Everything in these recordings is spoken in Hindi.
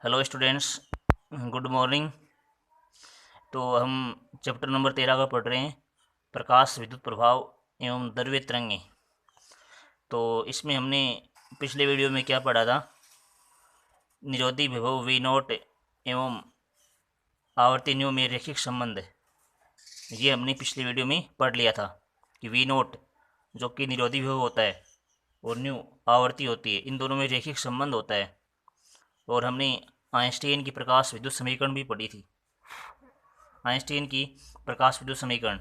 Hello students, good morning. तो हम चैप्टर नंबर 13 का पढ़ रहे हैं, प्रकाश विद्युत प्रभाव एवं द्रव्य तरंगें। तो इसमें हमने पिछले वीडियो में क्या पढ़ा था, निरोधी विभव वी नॉट एवं आवर्ती न्यू में रैखिक संबंध। ये हमने पिछले वीडियो में पढ़ लिया था कि वी नॉट जो कि निरोधी विभव होता है और न्यू आवर्ती होती है, इन दोनों में रैखिक संबंध होता है। और हमने आइंस्टीन की प्रकाश विद्युत समीकरण भी पढ़ी थी, आइंस्टीन की प्रकाश विद्युत समीकरण,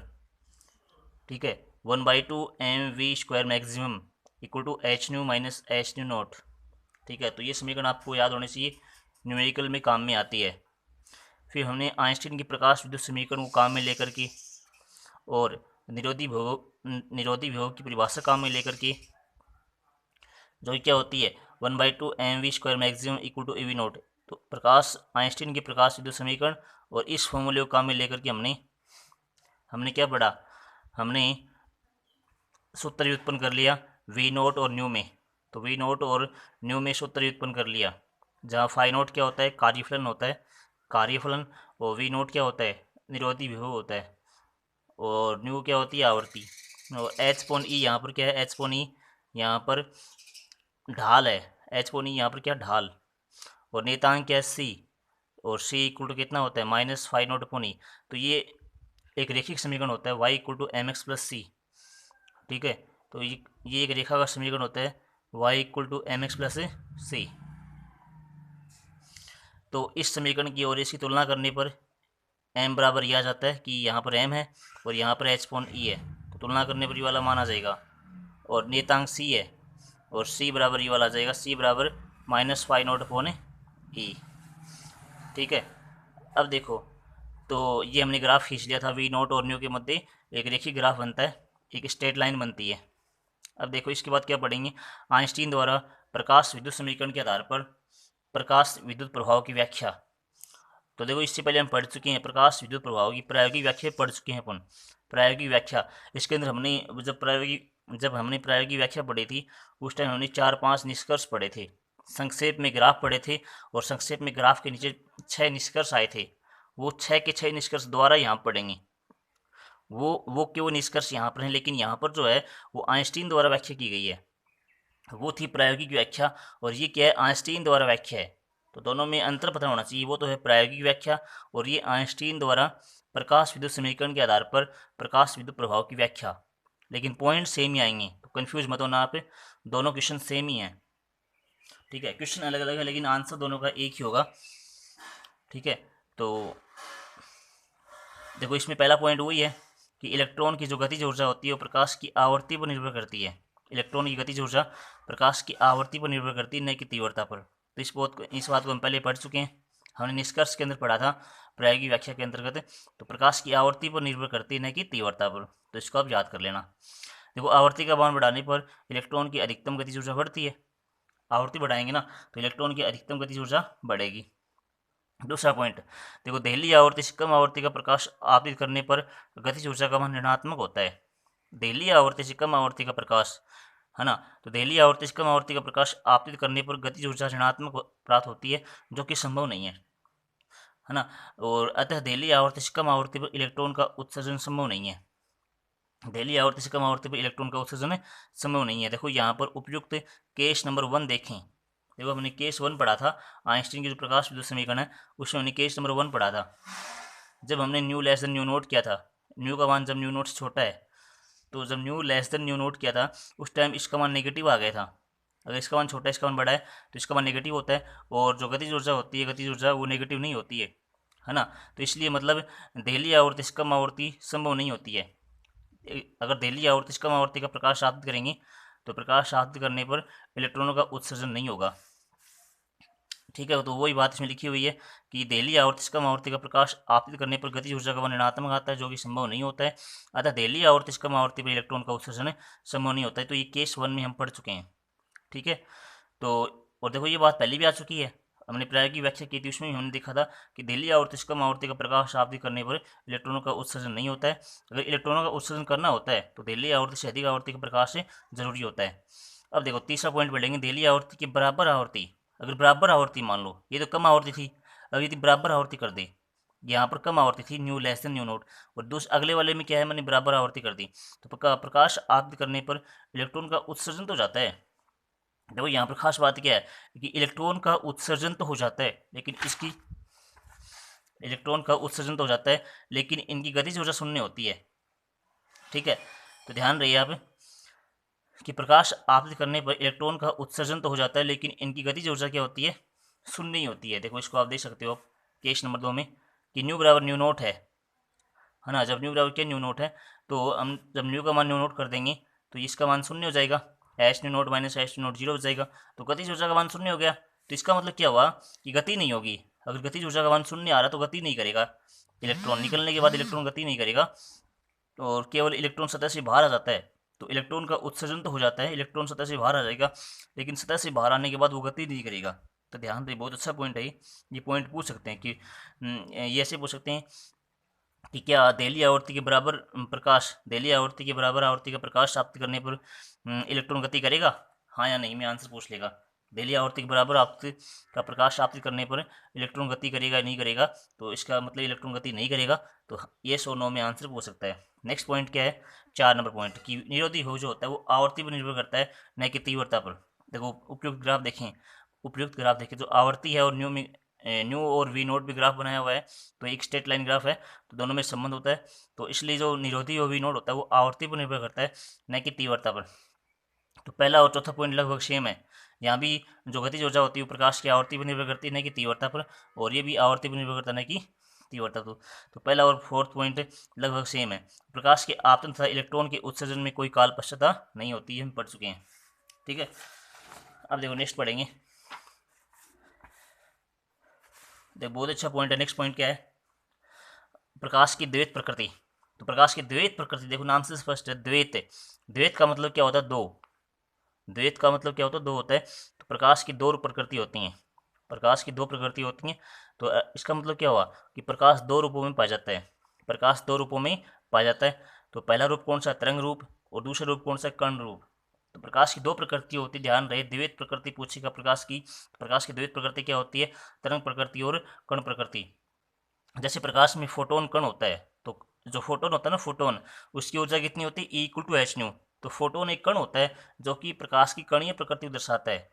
ठीक है। 1/2 mv² maximum equal to h nu minus h nu naught, ठीक है। तो ये समीकरण आपको याद होने चाहिए, न्यूमेरिकल में काम में आती है। फिर हमने आइंस्टीन की प्रकाश विद्युत समीकरण को काम में लेकर के और निरोधी विभव की परिभाषा काम में लेकर के, जो क्या होती है 1/2 mv² maximum equal to eV naught. तो प्रकाश आइंस्टीन की प्रकाश विद्युत समीकरण और इस फॉर्मूले को काम में लेकर के हमने क्या पढ़ा, हमने सूत्र व्युत्पन्न कर लिया वी नोट और न्यू में। तो वी नोट और न्यू में सूत्र व्युत्पन्न कर लिया, जहाँ फाई नोट क्या होता है, कार्यफलन होता है, कार्यफलन। और वी नोट क्या होता है, निरोधी विभव होता है। और न्यू क्या होती है, आवर्ती। और एच पॉन ई यहाँ पर क्या है, एच पॉन ई यहाँ पर ढाल है, एच पॉन ई यहाँ पर क्या ढाल। और नेतांक क्या है, सी। और सी इक्वल टू कितना होता है, minus five not upon e. तो ये एक रैखिक समीकरण होता है, y equal to m x plus c, ठीक है। तो ये एक रेखा का समीकरण होता है, y equal to m x plus c. तो इस समीकरण की और इसकी तुलना करने पर एम बराबर यह आ जाता है कि यहाँ पर एम है और यहाँ पर एच पॉन ई है। तो तुलना करने पर ये वाला मान आ जाएगा। और नेतांक सी है और सी बराबर ये वाला आ जाएगा, सी बराबर माइनस फाइव नोट अपॉन ई, ठीक है। अब देखो, तो ये हमने ग्राफ खींच लिया था, वी नोट और न्यू के मध्य एक रेखीय ग्राफ बनता है, एक स्ट्रेट लाइन बनती है। अब देखो इसके बाद क्या पढ़ेंगे, आइंस्टीन द्वारा प्रकाश विद्युत समीकरण के आधार पर प्रकाश विद्युत प्रभाव की व्याख्या। तो देखो इससे पहले हम पढ़ चुके हैं प्रकाश विद्युत प्रभाव की प्रायोगिक व्याख्या पढ़ चुके हैं अपन। प्रायोगिक व्याख्या, इसके अंदर हमने जब हमने प्रायोगिक व्याख्या पढ़ी थी, उस टाइम हमने 4-5 निष्कर्ष पढ़े थे, संक्षेप में ग्राफ पढ़े थे, और संक्षेप में ग्राफ के नीचे 6 निष्कर्ष आए थे। वो 6 के 6 निष्कर्ष द्वारा यहाँ पढ़ेंगे। वो क्यों निष्कर्ष यहाँ पर हैं, लेकिन यहाँ पर जो है वो आइंस्टीन द्वारा व्याख्या की गई है, वो थी प्रायोगिक व्याख्या, और ये क्या है, आइंस्टीन द्वारा व्याख्या है। तो दोनों में अंतर पता होना चाहिए, वो तो है प्रायोगिक व्याख्या और ये आइंस्टीन द्वारा प्रकाश विद्युत समीकरण के आधार पर प्रकाश विद्युत प्रभाव की व्याख्या। लेकिन पॉइंट सेम ही आएंगे, तो कंफ्यूज मत होना आप, दोनों क्वेश्चन सेम ही हैं, ठीक है। क्वेश्चन अलग अलग है लेकिन आंसर दोनों का एक ही होगा, ठीक है। तो देखो इसमें पहला पॉइंट वही है कि इलेक्ट्रॉन की जो गतिज ऊर्जा होती है वो प्रकाश की आवर्ती पर निर्भर करती है। इलेक्ट्रॉन की गतिज ऊर्जा प्रकाश की आवर्ती पर निर्भर करती है, न कि तीव्रता पर। तो इस बात को हम पहले पढ़ चुके हैं, हमने निष्कर्ष के अंदर पढ़ा था प्रायोगिक व्याख्या के अंतर्गत। तो प्रकाश की आवर्ती पर निर्भर करती है, न कि तीव्रता पर। तो इसको आप याद कर लेना। देखो आवर्ती का मान बढ़ाने पर इलेक्ट्रॉन की अधिकतम गतिज ऊर्जा बढ़ती है, आवर्ती बढ़ाएंगे ना तो इलेक्ट्रॉन की अधिकतम गतिज ऊर्जा बढ़ेगी। दूसरा पॉइंट देखो, दहलीय आवृत्ति से कम आवृत्ति का प्रकाश आपतित करने पर गतिज ऊर्जा का मान ऋणात्मक होता है। दहलीय आवृत्ति से कम आवृत्ति का प्रकाश, है ना, तो दहलीय आवृत्ति से कम आवृत्ति का प्रकाश आपतित करने पर गतिज ऊर्जा ऋणात्मक प्राप्त होती है, जो कि संभव नहीं है ना। और अतः दहलीय आवृत्ति से कम आवृत्ति पर इलेक्ट्रॉन का उत्सर्जन संभव नहीं है। दहलीय आवृत्ति से कम आवृत्ति पर इलेक्ट्रॉन का उत्सर्जन संभव नहीं है। देखो यहाँ पर उपयुक्त केस नंबर 1 देखें। देखो हमने केस 1 पढ़ा था, आइंस्टीन की जो प्रकाश विद्युत समीकरण है उसमें हमने केस नंबर 1 पढ़ा था। जब हमने new less than new note किया था, न्यू का मान जब न्यू नोट से छोटा है, तो जब new less than new note किया था उस टाइम इसका मान नेगेटिव आ गया था। अगर इसका मान छोटा है इसका मान बड़ा है तो इसका मान नेगेटिव होता है, और जो गतिज ऊर्जा होती है, गतिज ऊर्जा वो नेगेटिव नहीं होती है ना। तो इसलिए मतलब दहलीय आवृत्ति से कम आवृत्ति संभव नहीं होती है। अगर दहलीय आवृत्ति से कम आवृत्ति का प्रकाश आपतित करेंगे तो प्रकाश आपतित करने पर इलेक्ट्रॉनों का उत्सर्जन नहीं होगा, ठीक है। तो वही बात इसमें लिखी हुई है कि दहलीय आवृत्ति से कम आवृत्ति का प्रकाश आपतित करने पर गतिज ऊर्जा का मान ऋणात्मक आता है, जो कि संभव नहीं होता है। अतः दहलीय आवृत्ति से कम आवृत्ति पर इलेक्ट्रॉन का उत्सर्जन संभव नहीं होता है। तो ये केस 1 में हम पढ़ चुके हैं, ठीक है। तो और देखो ये बात पहले भी आ चुकी है, हमने प्रायोगिक व्याख्या की थी, उसमें हमने देखा था कि दहलीय आवृत्ति से कम आवृत्ति का प्रकाश आपतित करने पर इलेक्ट्रॉनों का उत्सर्जन नहीं होता है। अगर इलेक्ट्रॉनों का उत्सर्जन करना होता है तो दहलीय आवृत्ति से अधिक आवृत्ति का प्रकाश जरूरी होता है। अब देखो तीसरा पॉइंट पढ़ेंगे, दहलीय आवृत्ति की बराबर आवृत्ति अगर बराबर आवर्ती मान लो, ये तो कम आवर्ती थी, अब यदि बराबर आवर्ती कर दे, यहाँ पर कम आवर्ती थी new less than new note, और दूसरे अगले वाले में क्या है, मैंने बराबर आवर्ती कर दी, तो प्रकाश आपतित करने पर इलेक्ट्रॉन का उत्सर्जन तो जाता है। देखो यहाँ पर खास बात क्या है कि इलेक्ट्रॉन का उत्सर्जन तो हो जाता है, लेकिन इसकी इलेक्ट्रॉन का उत्सर्जन तो हो जाता है, लेकिन इनकी गतिज ऊर्जा शून्य होती है। ठीक है, तो ध्यान रहिए आप कि प्रकाश आपतित करने पर इलेक्ट्रॉन का उत्सर्जन तो हो जाता है, लेकिन इनकी गतिज ऊर्जा क्या होती है, शून्य ही होती है। देखो इसको आप देख सकते हो केस नंबर 2 में कि न्यू बराबर न्यू नोट है ना। जब न्यू बराबर क्या न्यू नोट है, तो हम जब न्यू का मान न्यू नोट कर देंगे तो इसका मान शून्य हो जाएगा, H new note minus h new note 0 हो जाएगा, तो गतिज ऊर्जा का मान शून्य हो गया। तो इसका मतलब क्या हुआ कि गति नहीं होगी। अगर गतिज ऊर्जा का मान शून्य आ रहा तो गति नहीं करेगा, इलेक्ट्रॉन निकलने के बाद इलेक्ट्रॉन गति नहीं करेगा, और केवल इलेक्ट्रॉन सतह से बाहर आ जाता है, तो इलेक्ट्रॉन का उत्सर्जन तो हो जाता है, इलेक्ट्रॉन सतह से बाहर आ जाएगा, लेकिन सतह से बाहर आने के बाद वो गति नहीं करेगा। तो ध्यान दें, बहुत अच्छा पॉइंट है ये पॉइंट पूछ सकते हैं कि ये ऐसे पूछ सकते हैं कि क्या देली आवर्ती के बराबर प्रकाश, देली आवर्ती के बराबर आवर्ती का प्रकाश प्राप्त करने पर इलेक्ट्रॉन गति करेगा, हाँ या नहीं में आंसर पूछ लेगा। देली आवर्ती के बराबर आपति का प्रकाश प्राप्त करने पर इलेक्ट्रॉन गति करेगा या नहीं करेगा, तो इसका मतलब इलेक्ट्रॉन गति नहीं करेगा, तो ये 100 में आंसर पूछ सकता है। नेक्स्ट पॉइंट क्या है, 4 नंबर पॉइंट कि निरोधी हो जो होता है वो आवर्ती पर निर्भर करता है न कि तीव्रता पर। देखो उपयुक्त ग्राफ देखें जो आवर्ती है और न्यू और वी नोट भी ग्राफ बनाया हुआ है, तो एक स्ट्रेट लाइन ग्राफ है, तो दोनों में संबंध होता है, तो इसलिए जो निरोधी और वी नोट होता है वो आवर्ती पर निर्भर करता है न कि तीव्रता पर। तो पहला और चौथा पॉइंट लगभग सेम है, यहाँ भी जो गतिज ऊर्जा होती है वो प्रकाश की आवर्ती पर निर्भर करती है न कि तीव्रता पर, और ये भी आवर्ती पर निर्भर करता है न कि तीव्रता। तो पहला और फोर्थ पॉइंट लगभग सेम है। प्रकाश के आपतन तथा इलेक्ट्रॉन के उत्सर्जन में कोई काल पश्चाता नहीं होती है, हम पढ़ चुके हैं। ठीक है, अब देखो नेक्स्ट पढ़ेंगे। देखो बहुत अच्छा पॉइंट है। नेक्स्ट पॉइंट क्या है, प्रकाश की द्वैत प्रकृति। तो प्रकाश की द्वैत प्रकृति देखो नाम से स्पष्ट है, द्वैत। द्वैत का मतलब क्या होता है, दो। द्वैत का मतलब क्या होता है, दो होता है। तो प्रकाश की दो प्रकृति होती हैं, प्रकाश की दो प्रकृति होती हैं। तो इसका मतलब क्या हुआ कि प्रकाश दो रूपों में पाया जाता है, प्रकाश दो रूपों में पाया जाता है। तो पहला रूप कौन सा, तरंग रूप, और दूसरा रूप कौन सा, कण रूप। तो प्रकाश की दो प्रकृति होती है, ध्यान रहे, द्वैत प्रकृति पूछेगा प्रकाश की। प्रकाश की द्वैत प्रकृति क्या होती है, तरंग प्रकृति और कण प्रकृति। जैसे प्रकाश में फोटोन कण होता है, तो जो फोटोन होता है ना, फोटोन, उसकी ऊर्जा कितनी होती है, E equal to h nu. तो फोटोन एक कण होता है जो कि प्रकाश की कणीय प्रकृति को दर्शाता है।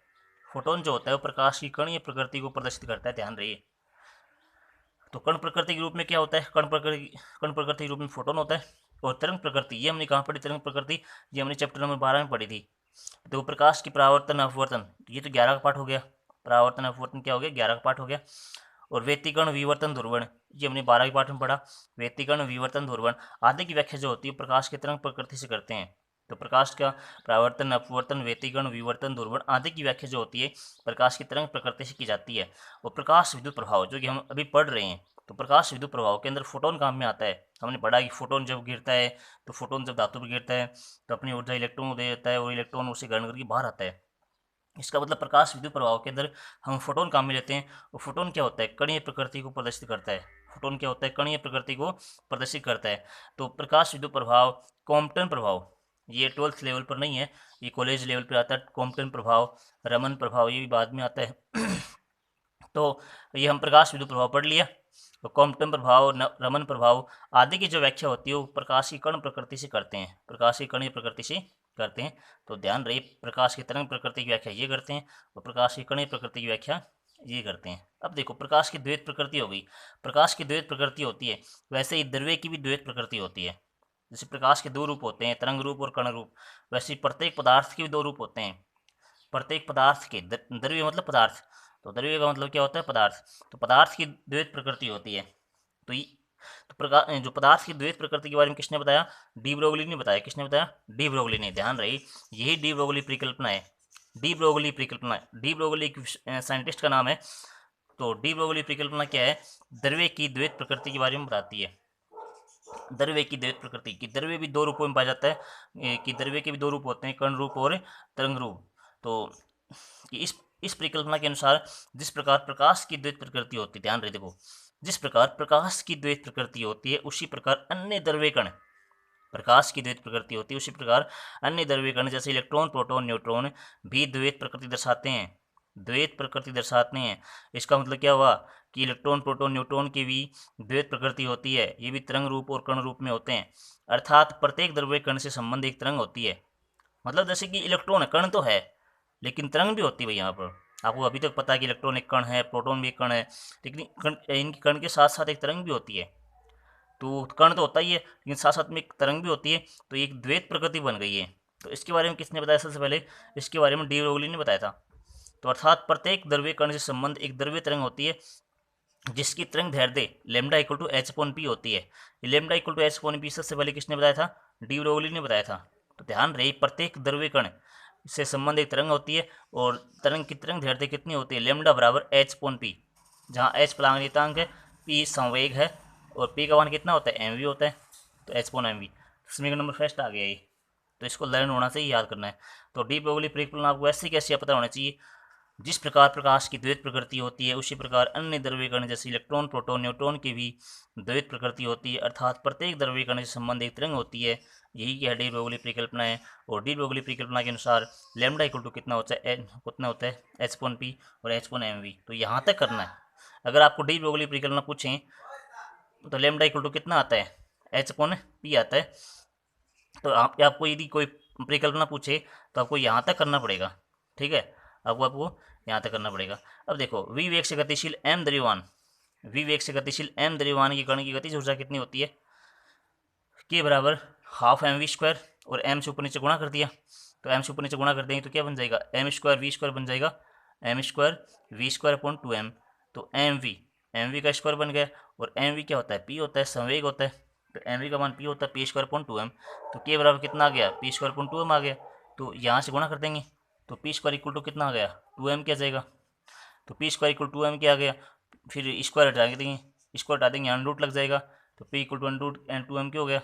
फोटोन जो होता है वो प्रकाश की कणीय प्रकृति को प्रदर्शित करता है, ध्यान रहिए। तो कण प्रकृति के रूप में क्या होता है, कण प्रकृति के रूप में फोटोन होता है। और तरंग प्रकृति, ये हमने कहाँ पढ़ी, तरंग प्रकृति ये हमने चैप्टर नंबर 12 में पढ़ी थी। तो प्रकाश की परावर्तन अपवर्तन, ये तो 11 का पाठ हो गया। परावर्तन अपवर्तन क्या हो गया, 11 का पाठ हो गया। और व्यतिकरण विवर्तन ध्रुवण, ये हमने 12 के पाठ में पढ़ा। व्यतिकरण विवर्तन ध्रुवण आदि की व्याख्या जो होती है प्रकाश के तरंग प्रकृति से करते हैं। तो प्रकाश का परावर्तन अपवर्तन व्यतिकरण विवर्तन ध्रुवण आदि की व्याख्या जो होती है प्रकाश की तरंग प्रकृति से की जाती है। और प्रकाश विद्युत प्रभाव जो कि हम अभी पढ़ रहे हैं, तो प्रकाश विद्युत प्रभाव के अंदर फोटोन काम में आता है। हमने पढ़ा कि फोटोन जब गिरता है, तो फोटोन जब धातु पर गिरता है तो अपनी ऊर्जा इलेक्ट्रॉन को दे देता है, और इलेक्ट्रॉन उसे ग्रहण करके बाहर आता है। इसका मतलब प्रकाश विद्युत प्रभाव के अंदर हम फोटोन काम में लेते हैं। और फोटोन क्या होता है, कणीय प्रकृति को प्रदर्शित करता है। फोटोन क्या होता है, कणीय प्रकृति को प्रदर्शित करता है। तो प्रकाश विद्युत प्रभाव, कॉम्पटन प्रभाव, ये 12th लेवल पर नहीं है, ये कॉलेज लेवल पर आता है। कॉम्पटन प्रभाव, रमन प्रभाव ये भी बाद में आता है। तो ये हम प्रकाश विद्युत प्रभाव पढ़ लिया। तो कॉम्पटन प्रभाव, रमन प्रभाव आदि की जो व्याख्या होती है वो प्रकाश की कण प्रकृति से करते हैं, प्रकाश की कणीय प्रकृति से करते हैं। तो ध्यान रहे, प्रकाश की तरंग प्रकृति की व्याख्या ये करते हैं और प्रकाश की कणीय प्रकृति की व्याख्या ये करते हैं। अब देखो प्रकाश की द्वैत प्रकृति हो गई। प्रकाश की द्वैत प्रकृति होती है, वैसे ही द्रव्य की भी द्वैत प्रकृति होती है। जैसे प्रकाश के दो रूप होते हैं, तरंग रूप और कण रूप, वैसे प्रत्येक पदार्थ के भी दो रूप होते हैं। प्रत्येक पदार्थ के, द्रव्य मतलब पदार्थ, तो द्रव्य का मतलब क्या होता है, पदार्थ। तो पदार्थ की द्वैत प्रकृति होती है। तो प्रकाश जो पदार्थ की द्वैत प्रकृति के बारे में किसने बताया, डी ब्रोगली ने बताया। किसने बताया, डी ब्रोगली ने। ध्यान रही, यही डी ब्रोगली परिकल्पना है। डी ब्रोगली परिकल्पना, डी ब्रोगली एक साइंटिस्ट का नाम है। तो डी ब्रोगली परिकल्पना क्या है, द्रव्य की द्वैत प्रकृति के बारे में बताती है। द्रव्य की द्वैत प्रकृति की, द्रव्य भी दो रूपों में पाया जाता है, कि द्रव्य के भी दो रूप होते हैं, कण रूप और तरंग रूप। तो इस परिकल्पना के अनुसार जिस प्रकार प्रकाश की द्वैत प्रकृति होती है, ध्यान रहे देखो, जिस प्रकार प्रकाश की द्वैत प्रकृति होती है उसी प्रकार अन्य द्रव्य कण, प्रकाश की द्वैत प्रकृति होती है उसी प्रकार अन्य द्रव्य कण जैसे इलेक्ट्रॉन, प्रोटॉन, न्यूट्रॉन भी द्वैत प्रकृति दर्शाते हैं। द्वैत प्रकृति दर्शाते हैं। इसका मतलब क्या हुआ कि इलेक्ट्रॉन प्रोटॉन न्यूट्रॉन की भी द्वैत प्रकृति होती है, ये भी तरंग रूप और कण रूप में होते हैं। अर्थात प्रत्येक द्रव्य कण से संबंधित एक तरंग होती है। मतलब जैसे कि इलेक्ट्रॉन है, कण तो है लेकिन तरंग भी होती है भाई। यहाँ पर आपको अभी तक पता है कि इलेक्ट्रॉन एक कण है, प्रोटॉन भी एक कण है, लेकिन इनकी कण के साथ साथ एक तरंग भी होती है। तो कण तो होता ही है लेकिन साथ साथ में एक तरंग भी होती है, तो एक द्वैत प्रकृति बन गई है। तो इसके बारे में किसने बताया सबसे पहले? इसके बारे में डी ब्रोगली ने बताया था। तो अर्थात प्रत्येक द्रव्य कण से संबंध एक द्रव्य तरंग होती है जिसकी तरंग दैर्ध्य lambda equal to h upon p होती है। ये lambda equal to h upon p सबसे पहले किसने बताया था? डी ब्रोगली ने बताया था। तो ध्यान रहे, प्रत्येक द्रव्य कण से संबंध एक तरंग होती है और तरंग की तरंग दैर्ध्य कितनी होती है? लेमडा बराबर एच अपॉन पी, जहाँ एच प्लांगनितांक है, पी संवेग है और पी का मान कितना होता है? एम वी होता है। तो एच अपॉन एम वी समीकरण नंबर फर्स्ट आ गया ये। तो इसको लर्न होना चाहिए, याद करना है। तो डी ब्रोगली परिकलन आपको ऐसे कैसे पता होना चाहिए? जिस प्रकार प्रकाश की द्वैत प्रकृति होती है उसी प्रकार अन्य द्रव्य कण जैसे इलेक्ट्रॉन प्रोटॉन न्यूट्रॉन की भी द्वैत प्रकृति होती है। अर्थात प्रत्येक द्रव्य कण से संबंध एक तरंग होती है। यही क्या डी ब्रोगली परिकल्पना है। और डी ब्रोगली परिकल्पना के अनुसार लेमडा इक्वल टू कितना होता है? एच अपॉन पी और एच अपॉन एम वी। तो यहाँ तक करना है। अगर आपको डी ब्रोगली परिकल्पना पूछें तो लेमडा इक्वल टू कितना आता है? एच अपॉन पी आता है। तो आपको यदि कोई परिकल्पना पूछे तो आपको यहाँ तक करना पड़ेगा। ठीक है, आपको यहाँ तक करना पड़ेगा। अब देखो, वी वेग से गतिशील एम द्रव्यमान, वी वेग से गतिशील एम द्रव्यमान की कण की गतिज ऊर्जा कितनी होती है? के बराबर हाफ एम वी स्क्वायर, और एम से ऊपर नीचे गुणा कर दिया। तो एम से ऊपर नीचे गुणा कर देंगे तो क्या बन जाएगा? एम स्क्वायर वी स्क्वायर बन जाएगा, m square v square upon two m. तो एम वी का स्क्वायर बन गया। और एम वी क्या होता है? पी होता है, संवेग होता है। तो एम वी का मान पी होता है, p square upon two m. तो के बराबर कितना आ गया? P square upon two m आ गया। तो यहाँ से गुणा कर देंगे तो पी स्क्वायर इक्वल टू कितना आ गया? टू एम क्या जाएगा? तो p square equal to m क्या आ गया? फिर स्क्वायर हटा देंगे, स्क्वायर हटा देंगे, अंडर रूट लग जाएगा। तो p equal to under root and two m क्या हो गया?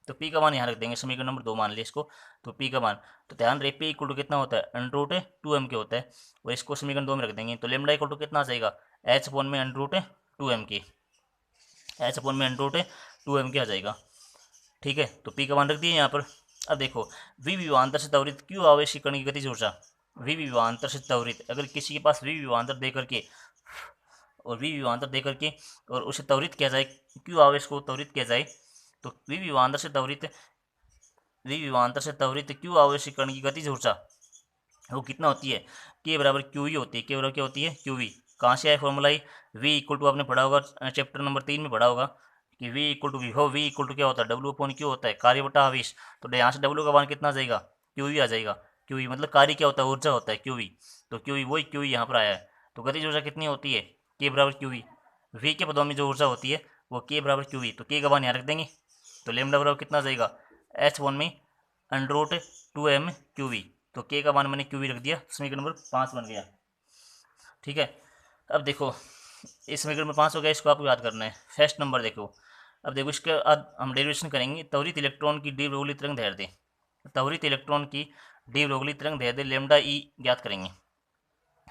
तो पी का मान यहाँ रख देंगे, समीकरण नंबर 2 मान लिया इसको। तो पी का मान, तो ध्यान रहे, पी इक्वल टू कितना होता है? अंडर रूट टू एम के होता है। और इसको समीकरण 2 में रख देंगे। तो लेमडा इक्वल टू कितना आ जाएगा? एच अपॉन में अंडर रूट टू एम के, एच अपॉन में अंडर रूट टू एम के आ जाएगा। ठीक है, तो पी का मान रख दिए यहाँ पर। अब देखो, वी विभवांतर से त्वरित क्यू आवेश की कण की गतिज ऊर्जा, वी विभवांतर से त्वरित, अगर किसी के पास वी विभवांतर दे करके और वी विभवांतर दे करके और उसे त्वरित किया जाए, क्यू आवेश को त्वरित किया जाए, तो वी विभवांतर से त्वरित क्यू आवेश की कण की गतिज ऊर्जा वो कितना होती है? के बराबर क्यू वी होती है। के बराबर क्या होती है? Q V. कहाँ से आए फॉर्मूला? वी इक्वल टू आपने पढ़ा होगा चैप्टर नंबर 3 में पढ़ा होगा कि वी इक्वल टू विभव, वी इक्वल टू क्या होता है? डब्ल्यू अपॉन क्यू होता है, कार्य बटा आवेश। तो यहाँ से डब्ल्यू का मान कितना आ जाएगा? क्यू वी आ जाएगा। क्यू वी मतलब कार्य क्या होता है? ऊर्जा होता है क्यू वी। तो क्यू वी, वही क्यू वी यहाँ पर आया है। तो गतिज ऊर्जा कितनी होती है? के बराबर क्यू वी। वी के पदों में जो ऊर्जा होती है वो के बराबर क्यू वी। तो के का मान यहाँ रख देंगे। तो लेमडा बराबर कितना आ जाएगा? एच वन में under root two m q V. तो के का मान मैंने क्यू वी रख दिया, समीकरण नंबर 5 बन गया। ठीक है, अब देखो इस समीकरण में 5 हो गया, इसको आपको याद करना है। फर्स्ट नंबर देखो, अब देखो इसके बाद हम डेरिवेशन करेंगे। त्वरित इलेक्ट्रॉन की डी ब्रोगली तरंग दैर्ध्य, त्वरित इलेक्ट्रॉन की डी ब्रोगली तरंग दैर्ध्य लेमडा ई ज्ञात करेंगे।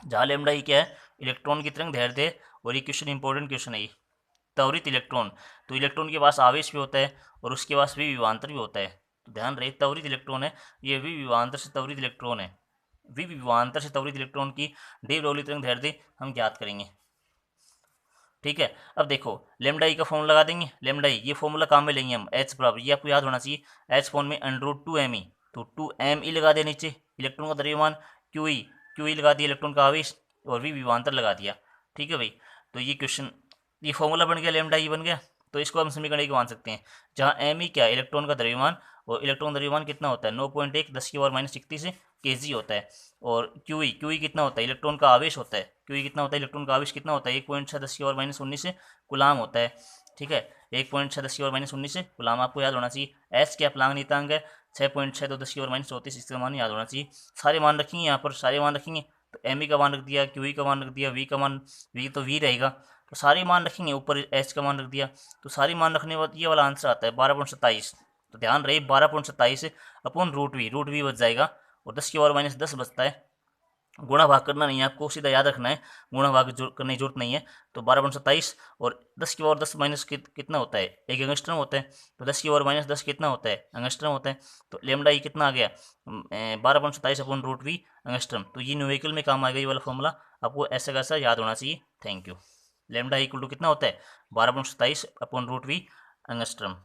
जहाँ लेमडा ई क्या है? इलेक्ट्रॉन की तरंग दैर्ध्य। और ये क्वेश्चन इंपॉर्टेंट क्वेश्चन है ये। त्वरित इलेक्ट्रॉन, तो इलेक्ट्रॉन के पास आवेश भी होता है और उसके पास भी विभवांतर भी होता है। तो ध्यान रहे, त्वरित इलेक्ट्रॉन है, ये वी विभवांतर से त्वरित इलेक्ट्रॉन है। वी विभवांतर से त्वरित इलेक्ट्रॉन की डी ब्रोगली तरंग दैर्ध्य हम ज्ञात करेंगे। ठीक है, अब देखो लेमडा ई का फॉर्मूला लगा देंगे। लेमडा ई, ये फॉर्मूला काम में लेंगे हम, एच बराबर, ये आपको याद होना चाहिए, एच फॉर्म में under root two m E. तो टू एम ई लगा दिया नीचे, इलेक्ट्रॉन का द्रव्यमान क्यू ई लगा दिया, इलेक्ट्रॉन का आवेश, और वी विभवांतर लगा दिया। ठीक है भाई, तो ये क्वेश्चन, ये फॉर्मूला बन गया, लेमडा ई बन गया। तो इसको हम समीकरण एक मान सकते हैं, जहाँ एम ई क्या है? इलेक्ट्रॉन का द्रव्यमान, और इलेक्ट्रॉन द्रव्यमान कितना होता है? 9.1 10⁻⁻31 kg होता है। और क्यू ई कितना होता है? इलेक्ट्रॉन का आवेश होता है। क्यू ई कितना होता है? इलेक्ट्रॉन का आवेश कितना होता है? 1.6 10⁻⁻19 गुलाम होता है। ठीक है, 1.6 10⁻⁻19 गुलाम आपको याद होना चाहिए। एस क्या प्लांग नीतांक है? 6.62 10⁻34, इसका मान याद होना चाहिए। सारे मान रखेंगे यहाँ पर, सारे मान रखेंगे। तो एम ई का मान रख दिया, क्यू ई का मान रख दिया, वी का मान, वी तो वी रहेगा, तो सारे मान रखेंगे। ऊपर एच का मान रख दिया, तो सारे मान रखने के बाद ये वाला आंसर आता है 12.27। तो ध्यान रहे, 12.27 अपॉन रूट वी बच जाएगा, और 10⁻⁻10 बचता है। गुणा भाग करना नहीं है आपको, सीधा याद रखना है, गुणा भाग करने की जरूरत नहीं है। तो 12.27 और 10⁻10 माइनस कितना होता है? एक एंगस्ट्रम होता है। तो 10⁻10 कितना होता है? एंगस्ट्रम होता है। तो लेमडा ई कितना आ गया? 12.27 अपॉन रूट वी एंगस्ट्रम। तो ये न्यूमेरिकल में काम आएगा ये वाला फॉर्मूला, आपको ऐसा कैसा याद होना चाहिए। Thank you. Lambda equal to कितना होता है 12/27 अपॉन रूट वी एंगस्ट्रम।